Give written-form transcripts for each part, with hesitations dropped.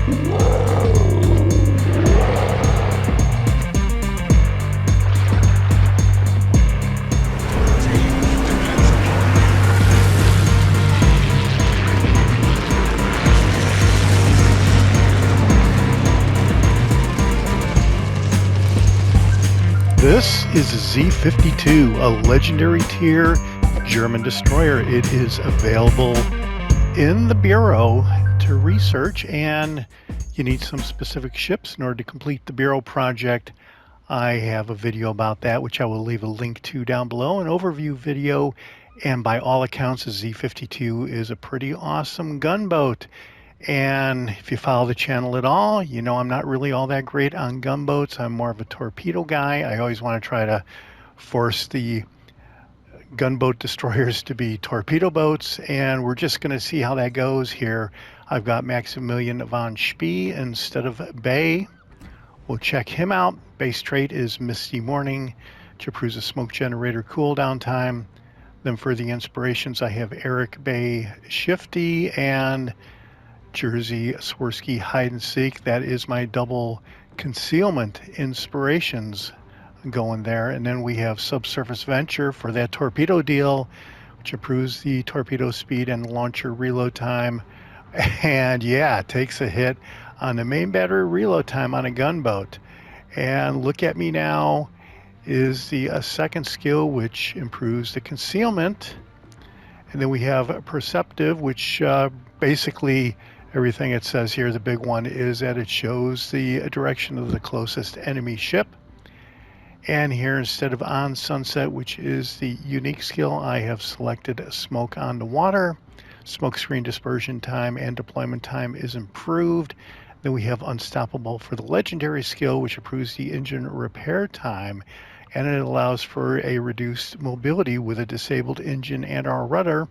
This is a Z-52, a legendary tier German destroyer. It is available in the Bureau to research, and you need some specific ships in order to complete the Bureau project. I have a video about that, which I will leave a link to down below, an overview video, and by all accounts, the Z-52 is a pretty awesome gunboat. And if you follow the channel at all, you know I'm not really all that great on gunboats. I'm more of a torpedo guy. I always want to try to force the gunboat destroyers to be torpedo boats, and we're just going to see how that goes here. I've got Maximilian von Spee instead of Bey. We'll check him out. Base trait is Misty Morning, which approves a smoke generator cooldown time. Then for the inspirations, I have Eric Bey Shifty and Jersey Swirsky Hide and Seek. That is my double concealment inspirations going there. And then we have Subsurface Venture for that torpedo deal, which improves the torpedo speed and launcher reload time. And yeah, it takes a hit on the main battery reload time on a gunboat. And look at me now is the second skill, which improves the concealment. And then we have Perceptive, which basically everything it says here, the big one, is that it shows the direction of the closest enemy ship. And here, instead of on sunset, which is the unique skill, I have selected smoke on the water. Smoke screen dispersion time and deployment time is improved. Then we have unstoppable for the legendary skill, which improves the engine repair time, and it allows for a reduced mobility with a disabled engine and our rudder.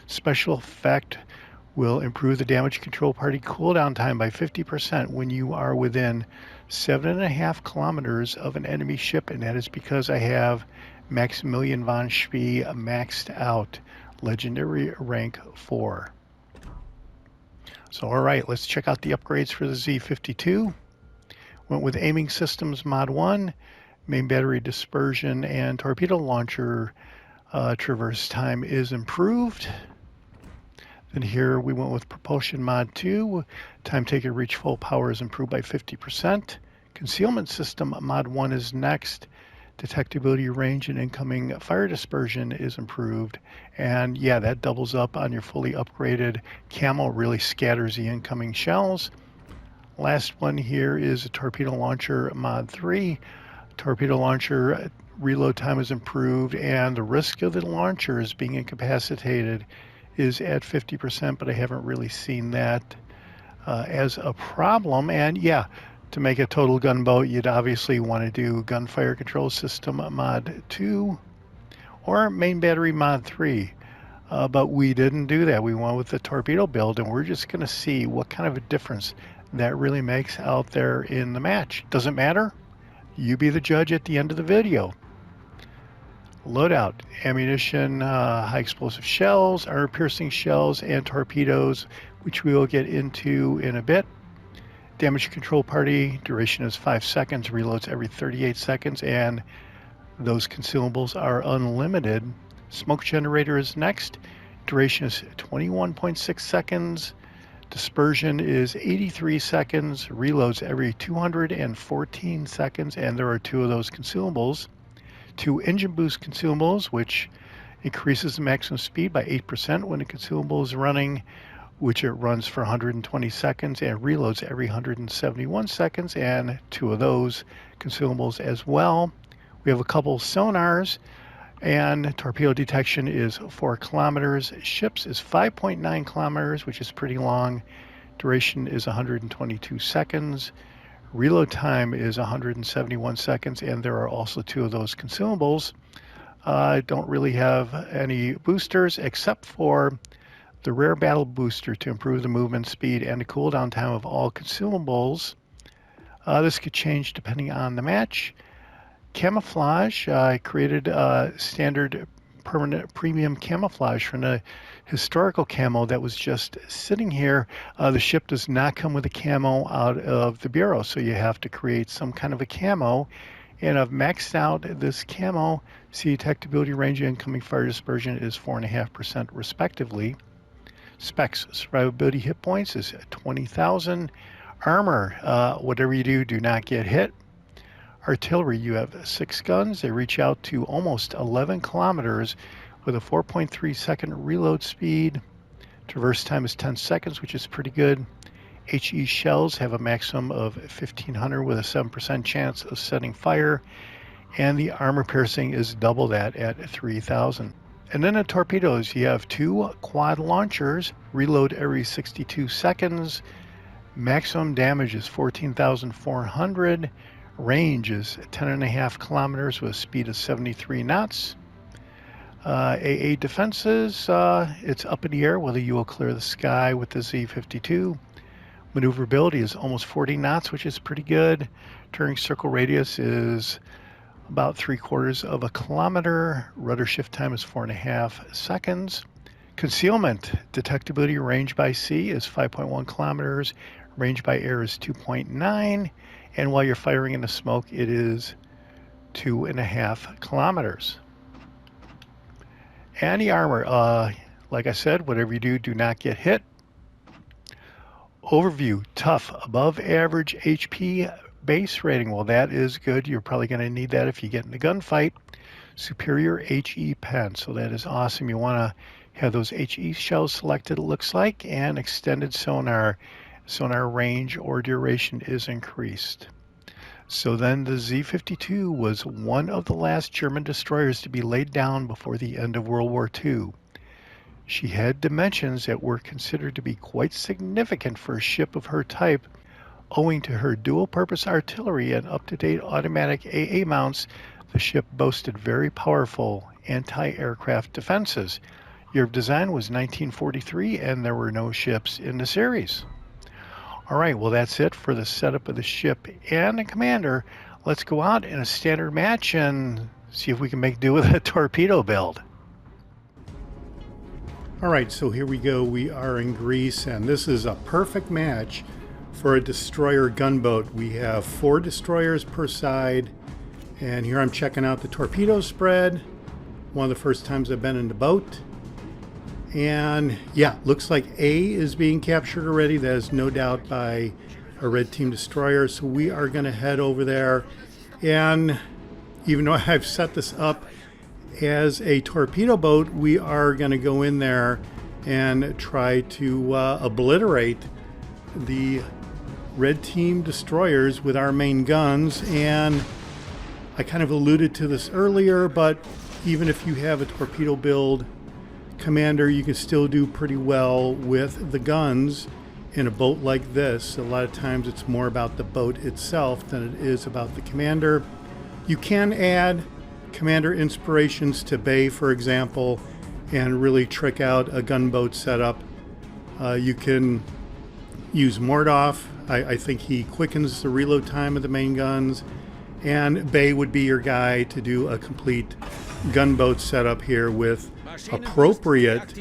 Special effect will improve the damage control party cooldown time by 50% when you are within 7.5 kilometers of an enemy ship, and that is because I have Maximilian von Spee maxed out, legendary rank 4. So all right, let's check out the upgrades for the Z-52. Went with aiming systems mod 1, main battery dispersion and torpedo launcher traverse time is improved. Then here we went with propulsion mod 2. Time taken to reach full power is improved by 50%. Concealment system mod 1 is next. Detectability range and incoming fire dispersion is improved. And yeah, that doubles up on your fully upgraded camo, really scatters the incoming shells. Last one here is a torpedo launcher mod 3. Torpedo launcher reload time is improved, and the risk of the launchers being incapacitated is at 50%, but I haven't really seen that as a problem. And yeah, to make a total gunboat, you'd obviously want to do gunfire control system mod 2 or main battery mod 3. But we didn't do that. We went with the torpedo build, and we're just going to see what kind of a difference that really makes out there in the match. Doesn't matter. You be the judge at the end of the video. Loadout, ammunition, high explosive shells, armor-piercing shells, and torpedoes, which we will get into in a bit. Damage control party, duration is 5 seconds, reloads every 38 seconds, and those consumables are unlimited. Smoke generator is next. Duration is 21.6 seconds. Dispersion is 83 seconds, reloads every 214 seconds, and there are 2 of those consumables. 2 engine boost consumables, which increases the maximum speed by 8% when the consumable is running, which it runs for 120 seconds and reloads every 171 seconds, and 2 of those consumables as well. We have a couple sonars, and torpedo detection is 4 kilometers. Ships is 5.9 kilometers, which is pretty long. Duration is 122 seconds. Reload time is 171 seconds, and there are also 2 of those consumables. I don't really have any boosters except for the rare battle booster to improve the movement speed and the cooldown time of all consumables. This could change depending on the match. Camouflage, I created standard permanent premium camouflage from the historical camo that was just sitting here. The ship does not come with a camo out of the Bureau, so you have to create some kind of a camo. And I've maxed out this camo. See, detectability, range, incoming fire dispersion is 4.5% respectively. Specs, survivability hit points is 20,000. Armor, whatever you do, do not get hit. Artillery, you have 6 guns. They reach out to almost 11 kilometers with a 4.3 second reload speed. Traverse time is 10 seconds, which is pretty good. HE shells have a maximum of 1,500 with a 7% chance of setting fire. And the armor piercing is double that at 3,000. And then the torpedoes, you have 2 quad launchers, reload every 62 seconds. Maximum damage is 14,400. Range is 10.5 kilometers with a speed of 73 knots. AA defenses, it's up in the air whether you will clear the sky with the Z-52. Maneuverability is almost 40 knots, which is pretty good. Turning circle radius is about 3/4 of a kilometer. Rudder shift time is 4.5 seconds. Concealment, detectability range by sea is 5.1 kilometers. Range by air is 2.9. And while you're firing in the smoke, it is 2.5 kilometers. And the armor, like I said, whatever you do, do not get hit. Overview, tough, above average HP base rating. Well, that is good. You're probably going to need that if you get in a gunfight. Superior HE pen, so that is awesome. You want to have those HE shells selected, it looks like, and extended sonar. Sonar range or duration is increased. So then the Z-52 was one of the last German destroyers to be laid down before the end of World War II. She had dimensions that were considered to be quite significant for a ship of her type, owing to her dual-purpose artillery and up-to-date automatic AA mounts. The ship boasted very powerful anti-aircraft defenses. Year of design was 1943, and there were no ships in the series. All right, well, that's it for the setup of the ship and the commander. Let's go out in a standard match and see if we can make do with a torpedo build. All right, so here we go. We are in Greece, and this is a perfect match for a destroyer gunboat. We have 4 destroyers per side, and here I'm checking out the torpedo spread. One of the first times I've been in the boat. And yeah, looks like A is being captured already. That is no doubt by a red team destroyer. So we are going to head over there. And even though I've set this up as a torpedo boat, we are going to go in there and try to obliterate the red team destroyers with our main guns. And I kind of alluded to this earlier, but even if you have a torpedo build commander, you can still do pretty well with the guns in a boat like this. A lot of times it's more about the boat itself than it is about the commander. You can add commander inspirations to Bey, for example, and really trick out a gunboat setup. You can use Mordov. I think he quickens the reload time of the main guns, and Bey would be your guy to do a complete gunboat setup here with appropriate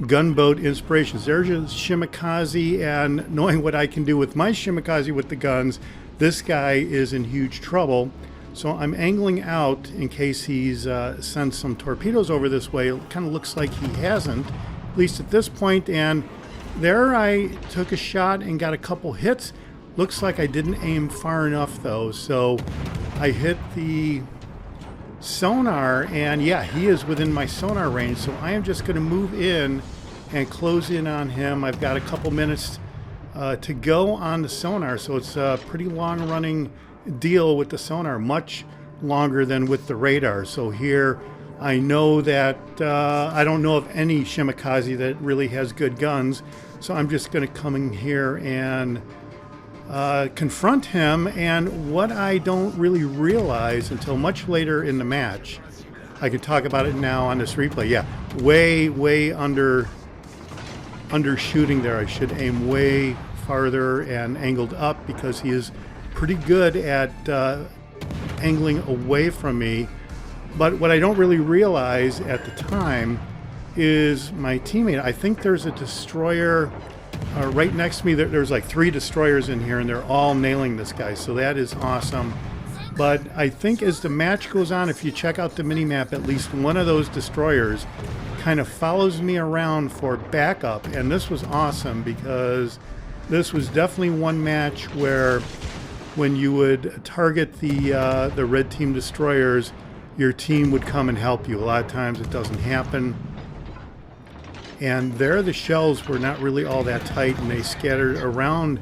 gunboat inspirations. There's your Shimikaze, and knowing what I can do with my Shimikaze with the guns, this guy is in huge trouble. So I'm angling out in case he's sent some torpedoes over this way. It kind of looks like he hasn't, at least at this point. And there I took a shot and got a couple hits. Looks like I didn't aim far enough though. So I hit the sonar, and yeah, he is within my sonar range. So I am just going to move in and close in on him. I've got a couple minutes to go on the sonar. So it's a pretty long running deal with the sonar, much longer than with the radar. So here I know that I don't know of any Shimikaze that really has good guns. So I'm just going to come in here and confront him. And what I don't really realize until much later in the match, I can talk about it now on this replay. Yeah, way undershooting there. I should aim way farther and angled up, because he is pretty good at angling away from me. But what I don't really realize at the time is my teammate, I think there's a destroyer right next to me. There's like 3 destroyers in here, and they're all nailing this guy, so that is awesome. But I think as the match goes on, if you check out the mini-map, at least one of those destroyers kind of follows me around for backup, and this was awesome because this was definitely one match where when you would target the red team destroyers, your team would come and help you. A lot of times it doesn't happen. And there the shells were not really all that tight, and they scattered around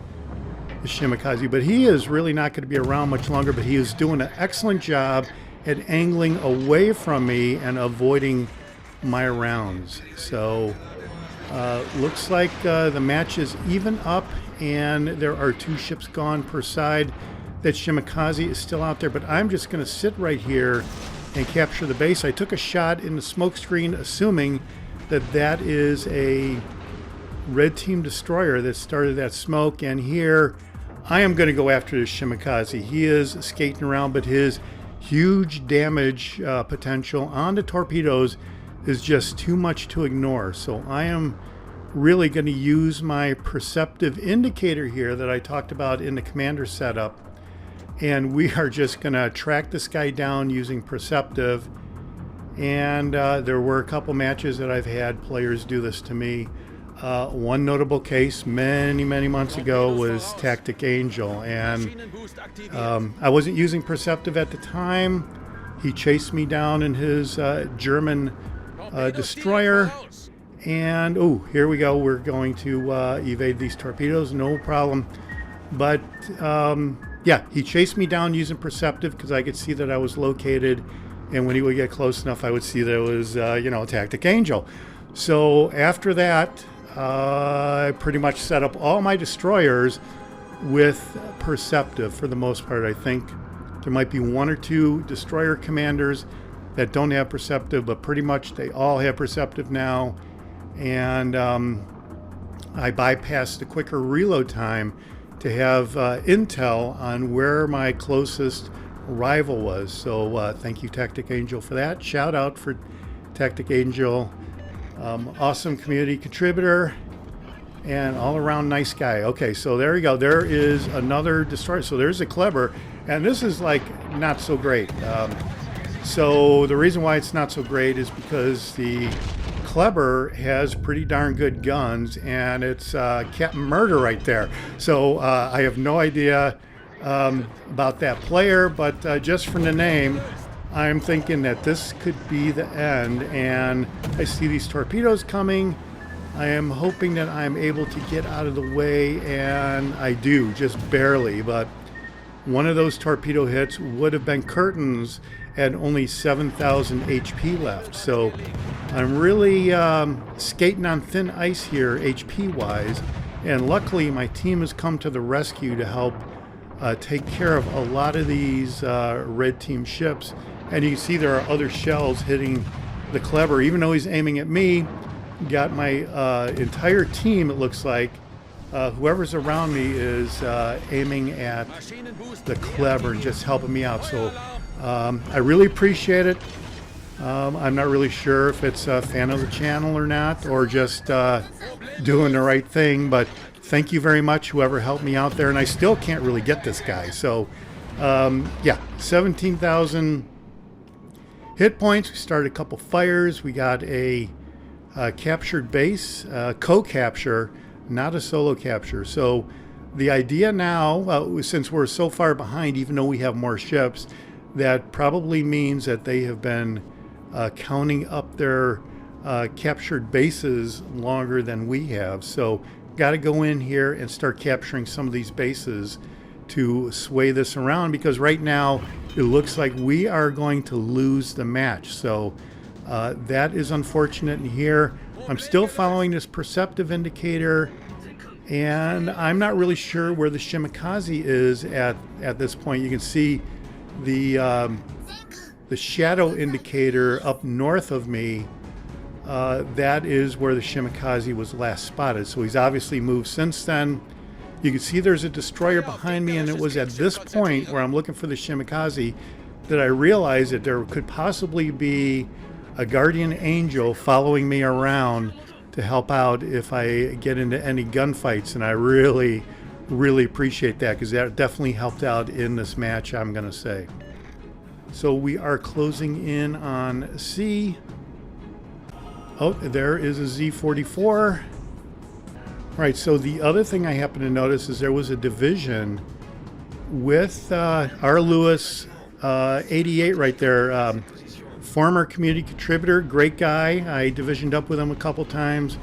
the Shimikaze. But he is really not going to be around much longer, but he is doing an excellent job at angling away from me and avoiding my rounds. So looks like the match is even up, and there are 2 ships gone per side. That Shimikaze is still out there, but I'm just going to sit right here and capture the base. I took a shot in the smoke screen, assuming that that is a red team destroyer that started that smoke, and here I am going to go after the Shimikaze. He is skating around, but his huge damage potential on the torpedoes is just too much to ignore. So I am really going to use my perceptive indicator here that I talked about in the commander setup, and we are just going to track this guy down using perceptive. And there were a couple matches that I've had players do this to me. One notable case many months ago was TacticAngel, and I wasn't using perceptive at the time. He chased me down in his German destroyer, and oh, here we go. We're going to evade these torpedoes, no problem. But yeah, he chased me down using perceptive because I could see that I was located. And when he would get close enough, I would see that it was, you know, TacticAngel. So after that, I pretty much set up all my destroyers with perceptive for the most part. I think there might be 1 or 2 destroyer commanders that don't have perceptive, but pretty much they all have perceptive now. And I bypassed the quicker reload time to have intel on where my closest rival was. So thank you, TacticAngel, for that. Shout out for TacticAngel. Awesome community contributor and all around nice guy. Okay, so there you go. There is another destroyer. So there's a Kleber, and this is like not so great. So the reason why it's not so great is because the Kleber has pretty darn good guns, and it's Captain Murder right there. So I have no idea about that player, but just from the name, I'm thinking that this could be the end. And I see these torpedoes coming. I am hoping that I'm able to get out of the way, and I do, just barely. But one of those torpedo hits would have been curtains at only 7,000 HP left. So I'm really skating on thin ice here, HP wise. And luckily, my team has come to the rescue to help take care of a lot of these red team ships. And you can see there are other shells hitting the Kleber. Even though he's aiming at me, got my entire team, it looks like. Whoever's around me is aiming at the Kleber and just helping me out. So I really appreciate it. I'm not really sure if it's a fan of the channel or not, or just doing the right thing, but thank you very much, whoever helped me out there. And I still can't really get this guy. So yeah, 17,000 hit points. We started a couple fires. We got a captured base, co-capture, not a solo capture. So the idea now, since we're so far behind, even though we have more ships, that probably means that they have been counting up their captured bases longer than we have. So got to go in here and start capturing some of these bases to sway this around, because right now it looks like we are going to lose the match. So that is unfortunate. And here I'm still following this perceptive indicator, and I'm not really sure where the Shimikaze is at this point. You can see the shadow indicator up north of me. That is where the Shimikaze was last spotted. So he's obviously moved since then. You can see there's a destroyer behind me, and it was at this point where I'm looking for the Shimikaze that I realized that there could possibly be a guardian angel following me around to help out if I get into any gunfights, and I really appreciate that, because that definitely helped out in this match, I'm gonna say. So we are closing in on C. Oh, there is a Z44. All right, so the other thing I happened to notice is there was a division with R. Lewis 88 right there. Former community contributor, great guy. I divisioned up with him a couple times.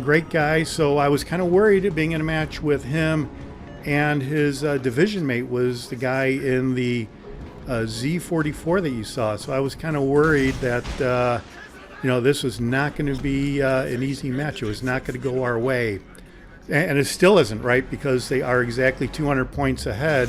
Great guy. So I was kind of worried being in a match with him, and his division mate was the guy in the Z44 that you saw. So I was kind of worried that you know, this was not going to be an easy match. It was not going to go our way. And it still isn't, right? Because they are exactly 200 points ahead.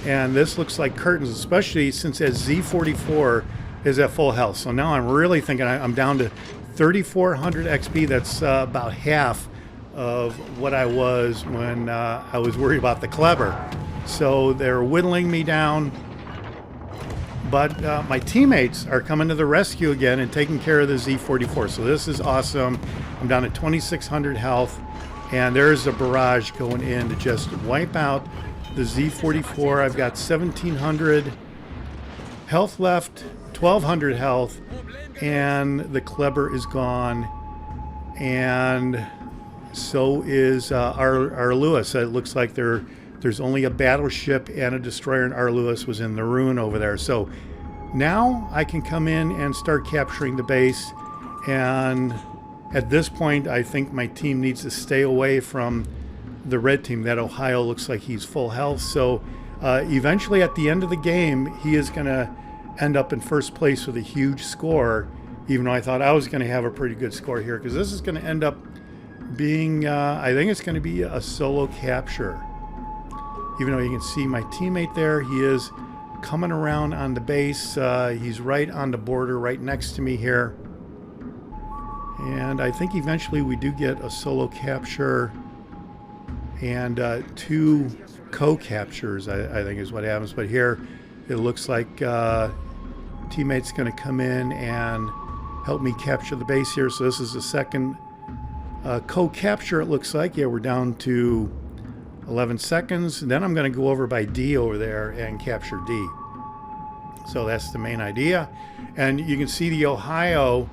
And this looks like curtains, especially since that Z44 is at full health. So now I'm really thinking I'm down to 3,400 XP. That's about half of what I was when I was worried about the Kleber. So they're whittling me down. But my teammates are coming to the rescue again and taking care of the Z44. So this is awesome. I'm down at 2,600 health. And there's a barrage going in to just wipe out the Z44. I've got 1,700 health left, 1,200 health, and the Kleber is gone. And so is our Lewis. It looks like there's only a battleship and a destroyer, and R. Lewis was in the ruin over there. So now I can come in and start capturing the base. And at this point, I think my team needs to stay away from the red team. That Ohio looks like he's full health. So eventually at the end of the game, he is going to end up in first place with a huge score, even though I thought I was going to have a pretty good score here, because this is going to end up being, I think it's going to be a solo capture. Even though you can see my teammate there, he is coming around on the base. He's right on the border, right next to me here. And I think eventually we do get a solo capture and 2 co-captures, I think is what happens. But here it looks like teammate's going to come in and help me capture the base here. So this is the second co-capture, it looks like. Yeah, we're down to 11 seconds. And then I'm going to go over by D over there and capture D. So that's the main idea. And you can see the Ohio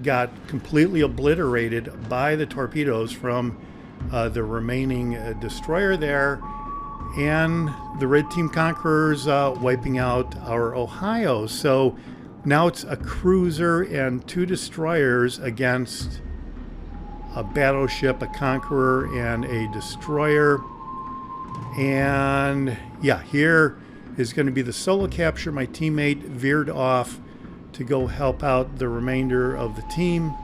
got completely obliterated by the torpedoes from the remaining destroyer there, and the red team conquerors wiping out our Ohio. So now it's a cruiser and 2 destroyers against a battleship, a conqueror, and a destroyer. And yeah, here is going to be the solo capture. My teammate veered off to go help out the remainder of the team.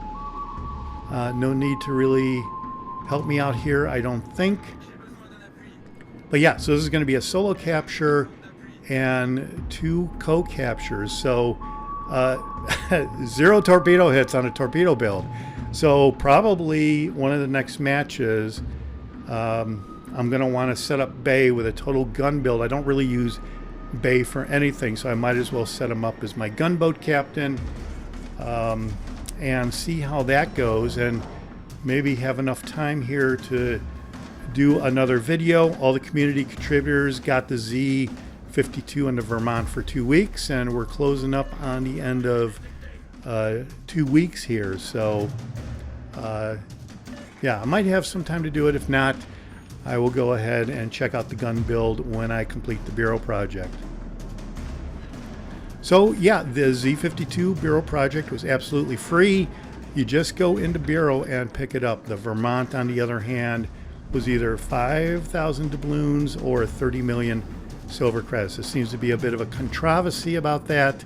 No need to really help me out here, I don't think. But yeah, so this is going to be a solo capture and 2 co-captures. So 0 torpedo hits on a torpedo build. So probably one of the next matches, I'm going to want to set up Bey with a total gun build. I don't really use Bey for anything, so I might as well set him up as my gunboat captain and see how that goes, and maybe have enough time here to do another video. All the community contributors got the Z52 and the Vermont for 2 weeks, and we're closing up on the end of 2 weeks here. So yeah, I might have some time to do it. If not, I will go ahead and check out the gun build when I complete the Bureau project. So yeah, the Z52 Bureau project was absolutely free. You just go into Bureau and pick it up. The Vermont, on the other hand, was either 5,000 doubloons or 30 million silver credits. There seems to be a bit of a controversy about that.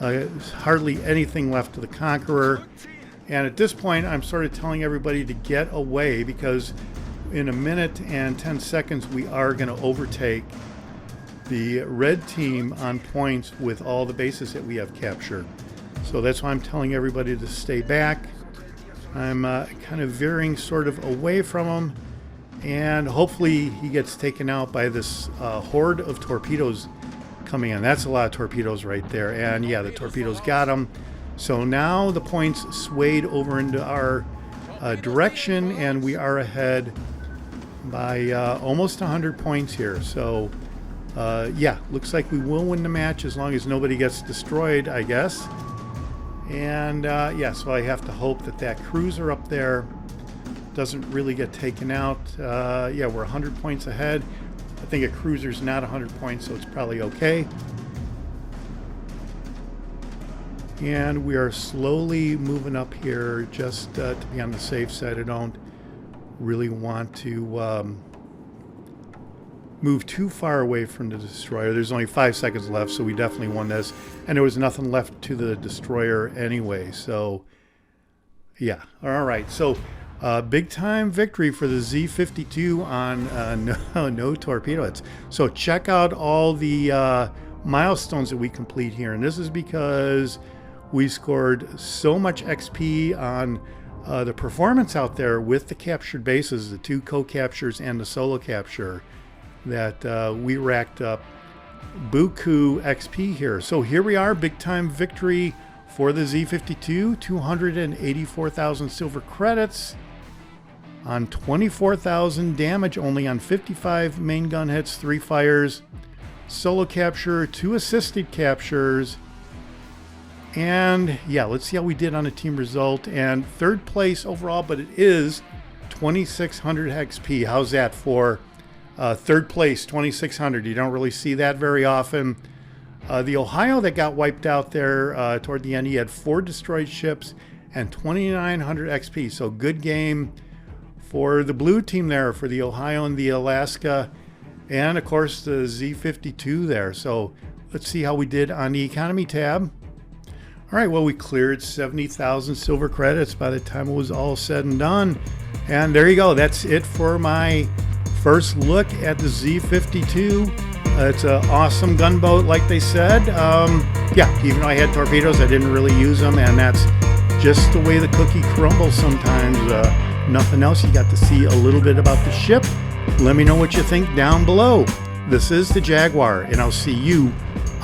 Hardly anything left of the Conqueror. And at this point, I'm sort of telling everybody to get away, because in a minute and 10 seconds, we are going to overtake the red team on points with all the bases that we have captured. So that's why I'm telling everybody to stay back. I'm kind of veering sort of away from him, and hopefully he gets taken out by this horde of torpedoes coming in. That's a lot of torpedoes right there. And yeah, the torpedoes got them. So now the points swayed over into our direction, and we are ahead by almost 100 points here. So yeah, looks like we will win the match as long as nobody gets destroyed, I guess. And yeah, so I have to hope that that cruiser up there doesn't really get taken out. Yeah, we're 100 points ahead. I think a cruiser's not 100 points, so it's probably okay. And we are slowly moving up here just to be on the safe side. I don't really want to move too far away from the destroyer. There's only 5 seconds left, so we definitely won this. And there was nothing left to the destroyer anyway, so yeah. All right, so big time victory for the Z-52 on no torpedo hits. So check out all the milestones that we complete here. And this is because we scored so much XP on the performance out there with the captured bases, the 2 co-captures and the solo capture, that we racked up buku XP here. So here we are, big time victory for the Z-52, 284,000 silver credits on 24,000 damage, only on 55 main gun hits, 3 fires, solo capture, 2 assisted captures. And yeah, let's see how we did on a team result. And 3rd place overall, but it is 2,600 XP. How's that for 3rd place, 2,600? You don't really see that very often. The Ohio that got wiped out there toward the end, he had 4 destroyed ships and 2,900 XP. So good game for the blue team there, for the Ohio and the Alaska, and of course the Z-52 there. So let's see how we did on the economy tab. All right, well, we cleared 70,000 silver credits by the time it was all said and done. And there you go. That's it for my first look at the Z-52. It's an awesome gunboat, like they said. Yeah, even though I had torpedoes, I didn't really use them, and that's just the way the cookie crumbles sometimes. Nothing else. You got to see a little bit about the ship. Let me know what you think down below. This is the Jaguar, and I'll see you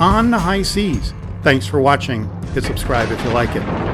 on the high seas. Thanks for watching. Hit subscribe if you like it.